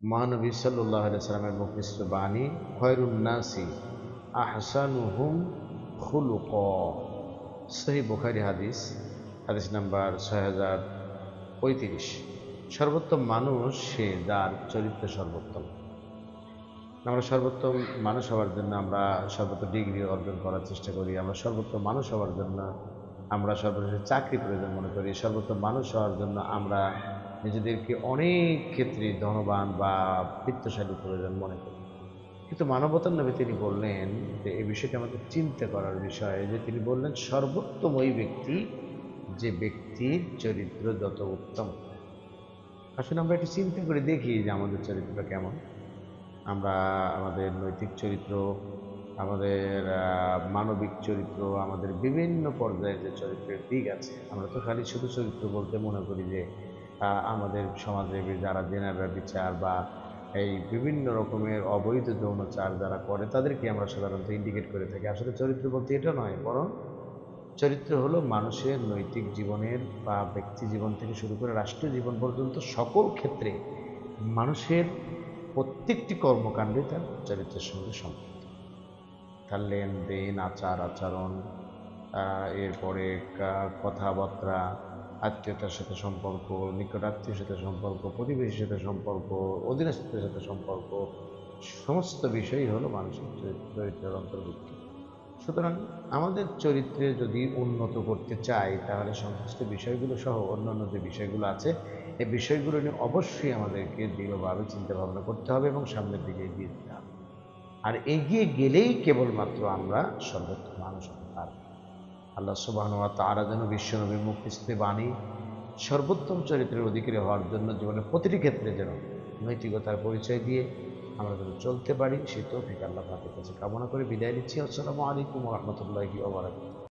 মহানবী সাল্লাল্লাহু আলাইহি সাল্লামের মুখ নিঃসৃত বাণী, খয়রুন নাসি আহসানুহুম খুলুকা। সহিহ বুখারী হাদিস, হাদিস নাম্বার 6035। সর্বোত্তম মানুষ সে যার চরিত্র সর্বোত্তম। আমরা সর্বোত্তম মানুষ হওয়ার জন্য আমরা সর্বোচ্চ ডিগ্রি অর্জন করার চেষ্টা করি। আমরা সর্বোত্তম মানুষ হওয়ার জন্য আমরা সর্বশেষ চাকরি প্রয়োজন মনে করি। সর্বোত্তম মানুষ হওয়ার জন্য আমরা নিজেদেরকে অনেক ক্ষেত্রে ধনবান বা বিত্তশালী প্রয়োজন মনে করি। কিন্তু মানবতার নবী তিনি বললেন যে এই বিষয়টি আমাদের চিন্তা করার বিষয়, যে তিনি বললেন সর্বোত্তম ওই ব্যক্তি যে ব্যক্তির চরিত্র যত উত্তম। আসলে আমরা একটু চিন্তা করে দেখি যে আমাদের চরিত্রটা কেমন। আমরা আমাদের নৈতিক চরিত্র, আমাদের মানবিক চরিত্র, আমাদের বিভিন্ন পর্যায়ে যে চরিত্রের দিক আছে, আমরা তো খালি শুধু চরিত্র বলতে মনে করি যে আমাদের সমাজে যারা জেনার বিচার বা এই বিভিন্ন রকমের অবৈধ যৌনাচার যারা করে তাদেরকে আমরা সাধারণত ইন্ডিকেট করে থাকি। আসলে চরিত্র বলতে এটা নয়, বরং চরিত্র হলো মানুষের নৈতিক জীবনের বা ব্যক্তি জীবন থেকে শুরু করে রাষ্ট্রীয় জীবন পর্যন্ত সকল ক্ষেত্রে মানুষের প্রত্যেকটি কর্মকাণ্ডে তার চরিত্রের সঙ্গে সম্পৃক্ত। তার লেনদেন, আচার আচরণ, এরপরে কথাবার্তা, আত্মীয়তার সাথে সম্পর্ক, নিকট আত্মীয়ের সাথে সম্পর্ক, প্রতিবেশীর সাথে সম্পর্ক, অধীনস্থদের সাথে সম্পর্ক, সমস্ত বিষয়ই হলো মানুষের চরিত্রের অন্তর্ভুক্ত। সুতরাং আমাদের চরিত্রে যদি উন্নত করতে চাই, তাহলে সংশ্লিষ্ট বিষয়গুলো সহ অন্যান্য যে বিষয়গুলো আছে এই বিষয়গুলো নিয়ে অবশ্যই আমাদেরকে দৃঢ়ভাবে চিন্তা ভাবনা করতে হবে এবং সামনের দিকে এগিয়ে যেতে হবে। আর এগিয়ে গেলেই কেবলমাত্র আমরা সর্বোত্তম মানুষ হতে পারব। আল্লাহ সুবহানাহু ওয়া তাআলা যেন বিশ্বনবীর মুখ নিঃসৃত বাণী সর্বোত্তম চরিত্রের অধিকারী হওয়ার জন্য জীবনের প্রতিটি ক্ষেত্রে যেন নৈতিকতার পরিচয় দিয়ে আমরা যেন চলতে পারি, সে তৌফিক আল্লাহ পাকের কাছে কামনা করে বিদায় নিচ্ছি। আসসালামু আলাইকুম ওয়া রাহমাতুল্লাহি ওয়া বারাকাতুহু।